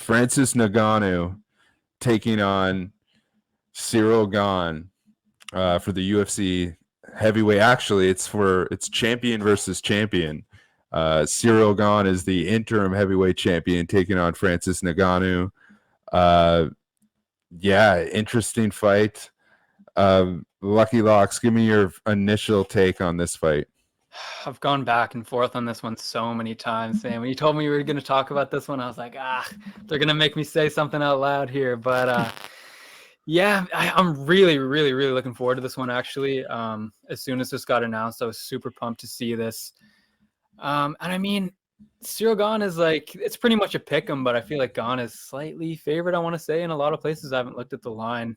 Francis Ngannou taking on Ciryl Gane for the UFC heavyweight. Actually, it's champion versus champion. Ciryl Gane is the interim heavyweight champion taking on Francis Ngannou. Interesting fight. Lucky Locks, give me your initial take on this fight. I've gone back and forth on this one so many times, man. When you told me we were going to talk about this one, I was like, they're going to make me say something out loud here. But I'm really, really, really looking forward to this one, actually. As soon as this got announced, I was super pumped to see this. And I mean, Ciryl Gane is it's pretty much a pick 'em, but I feel like Gane is slightly favored, I want to say, in a lot of places. I haven't looked at the line,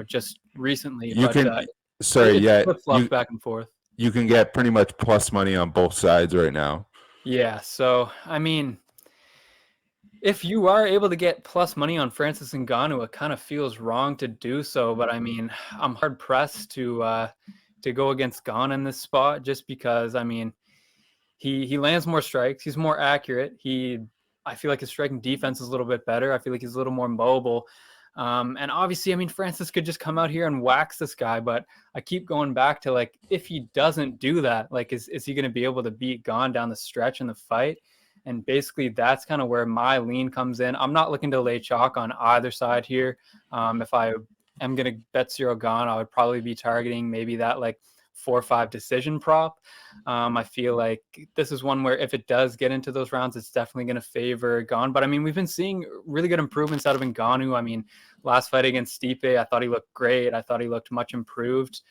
just recently. Flip-flops back and forth. You can get pretty much plus money on both sides right now. Yeah, so, I mean, if you are able to get plus money on Francis Ngannou, it kind of feels wrong to do so, but I mean, I'm hard-pressed to go against Gane in this spot just because, I mean, he lands more strikes. He's more accurate. I feel like his striking defense is a little bit better. I feel like he's a little more mobile. And obviously, I mean, Francis could just come out here and wax this guy, but I keep going back to, if he doesn't do that, is he going to be able to beat Gane down the stretch in the fight? And basically, that's kind of where my lean comes in. I'm not looking to lay chalk on either side here. If I am going to bet Ciryl Gane, I would probably be targeting maybe that, 4-5 decision prop. I feel like this is one where if it does get into those rounds, it's definitely going to favor Gane. But I mean, we've been seeing really good improvements out of Ngannou. I mean, last fight against Stipe, I thought he looked great. I thought he looked much improved.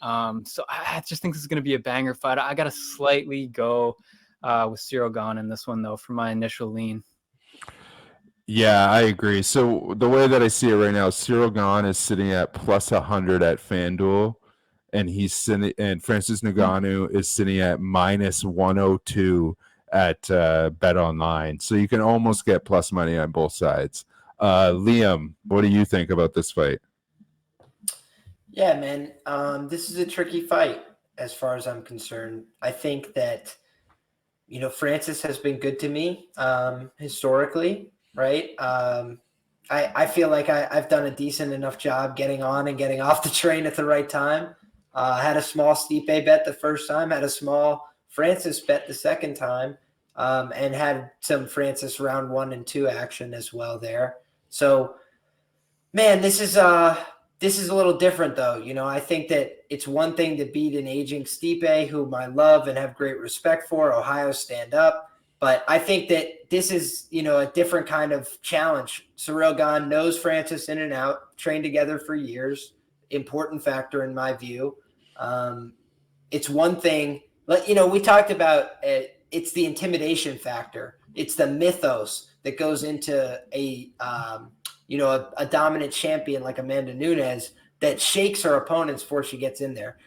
So I just think this is going to be a banger fight. I got to slightly go with Ciryl Gane in this one, though, for my initial lean. Yeah, I agree. So the way that I see it right now, Ciryl Gane is sitting at plus 100 at FanDuel. And Francis Ngannou is sitting at minus 102 at Bet Online. So you can almost get plus money on both sides. Liam, what do you think about this fight? Yeah, man. This is a tricky fight as far as I'm concerned. I think that, Francis has been good to me historically, right? I feel like I've done a decent enough job getting on and getting off the train at the right time. Had a small Stipe bet the first time, had a small Francis bet the second time, and had some Francis round 1 and 2 action as well there. So, man, this is a little different though. I think that it's one thing to beat an aging Stipe, whom I love and have great respect for. Ohio stand up. But I think that this is, a different kind of challenge. Ciryl Gane knows Francis in and out, trained together for years. Important factor in my view. It's one thing, we talked about it's the intimidation factor. It's the mythos that goes into a dominant champion like Amanda Nunes that shakes her opponents before she gets in there.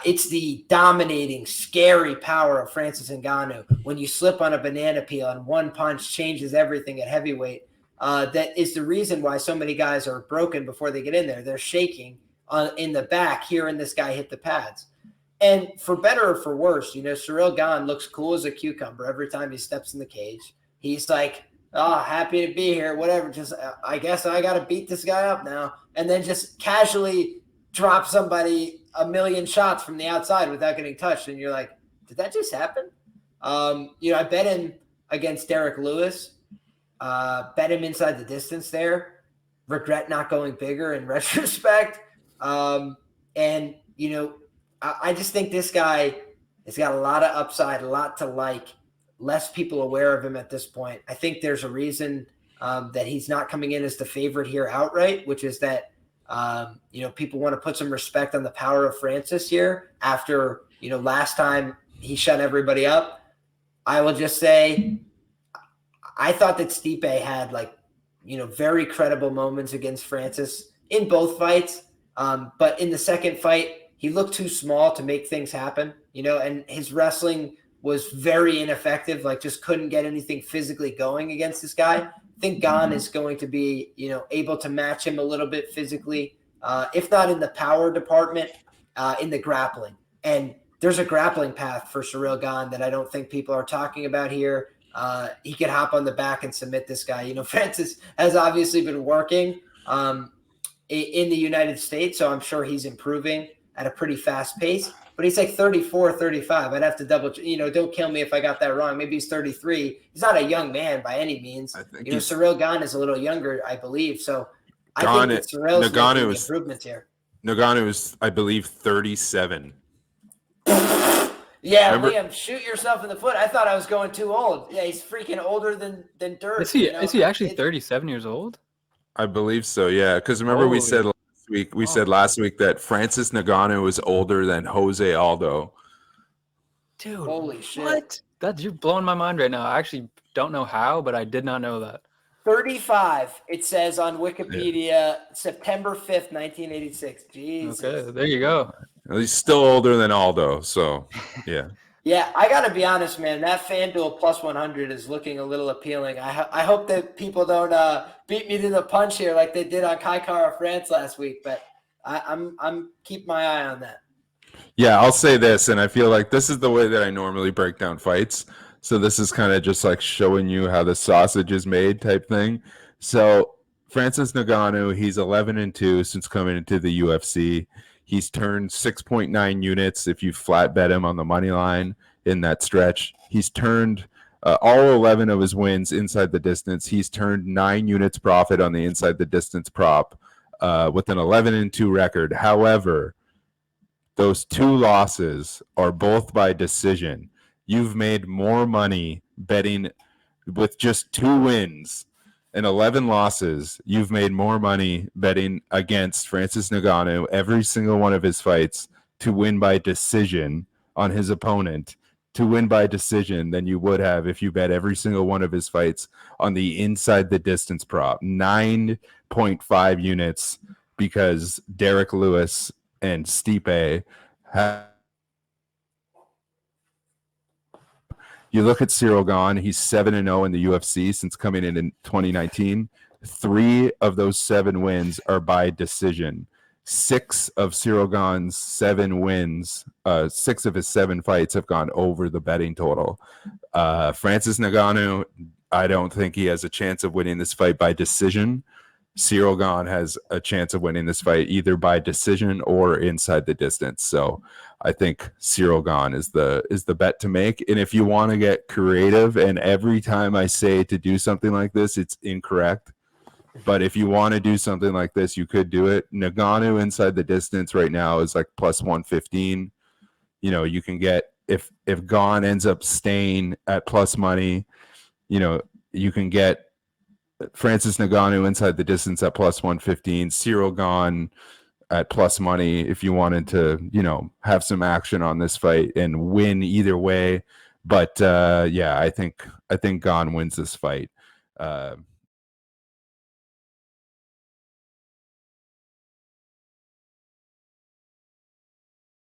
It's the dominating, scary power of Francis Ngannou. When you slip on a banana peel and one punch changes everything at heavyweight, that is the reason why so many guys are broken before they get in there. They're shaking in the back, hearing this guy hit the pads. And for better or for worse, Ciryl Gane looks cool as a cucumber every time he steps in the cage. He's like, happy to be here, whatever. Just, I guess I got to beat this guy up now. And then just casually drop somebody a million shots from the outside without getting touched. And you're like, did that just happen? I bet him against Derek Lewis, bet him inside the distance there. Regret not going bigger in retrospect. I just think this guy has got a lot of upside, a lot to like. Less people aware of him at this point. I think there's a reason that he's not coming in as the favorite here outright, which is that, people want to put some respect on the power of Francis here after, last time he shut everybody up. I will just say, I thought that Stipe had very credible moments against Francis in both fights. But in the second fight, he looked too small to make things happen, and his wrestling was very ineffective, just couldn't get anything physically going against this guy. I think Gane is going to be, able to match him a little bit physically, if not in the power department, in the grappling. And there's a grappling path for Ciryl Gane that I don't think people are talking about here. he could hop on the back and submit this guy. You know, Francis has obviously been working in the United States, so I'm sure he's improving at a pretty fast pace. But he's like 34, 35. I'd have to double, don't kill me if I got that wrong. Maybe he's 33. He's not a young man by any means. I think Ciryl Gane is a little younger, I believe. So I Gane, think that Cyryl's making Ngannou is, improvements here. Ngannou is, I believe, 37. Yeah, Remember- Liam, shoot yourself in the foot. I thought I was going too old. Yeah, he's freaking older than dirt. Is he actually 37 years old? I believe so, yeah. Because remember we said last week that Francis Ngannou is older than Jose Aldo. Dude, holy shit. What? You're blowing my mind right now. I actually don't know how, but I did not know that. 35, it says on Wikipedia, September 5th, 1986. Jesus. Okay, there you go. He's still older than Aldo, so yeah. Yeah, I got to be honest, man. That FanDuel plus 100 is looking a little appealing. I hope that people don't beat me to the punch here like they did on Kai Kara France last week, but I'm keep my eye on that. Yeah, I'll say this, and I feel like this is the way that I normally break down fights. So this is kind of just like showing you how the sausage is made type thing. So Francis Ngannou, he's 11-2 since coming into the UFC. He's turned 6.9 units if you flat bet him on the money line in that stretch. He's turned all 11 of his wins inside the distance. He's turned 9 units profit on the inside the distance prop with an 11-2 record. However, those 2 losses are both by decision. You've made more money betting with just 2 wins and 11 losses. You've made more money betting against Francis Ngannou every single one of his fights to win by decision on his opponent, to win by decision than you would have if you bet every single one of his fights on the inside the distance prop. 9.5 units because Derek Lewis and Stipe have. You look at Ciryl Gane, he's 7-0 in the UFC since coming in 2019. 3 of those 7 wins are by decision. 6 of Ciryl Gane's 7 wins, 6 of his 7 fights have gone over the betting total. Francis Ngannou, I don't think he has a chance of winning this fight by decision. Ciryl Gane has a chance of winning this fight either by decision or inside the distance. So I think Ciryl Gane is the bet to make. And if you want to get creative, and every time I say to do something like this, it's incorrect. But if you want to do something like this, you could do it. Ngannou inside the distance right now is like plus 115. You can get if Gane ends up staying at plus money, you can get Francis Ngannou inside the distance at plus 115, Ciryl Gane at plus money if you wanted to, have some action on this fight and win either way. But I think Gane wins this fight.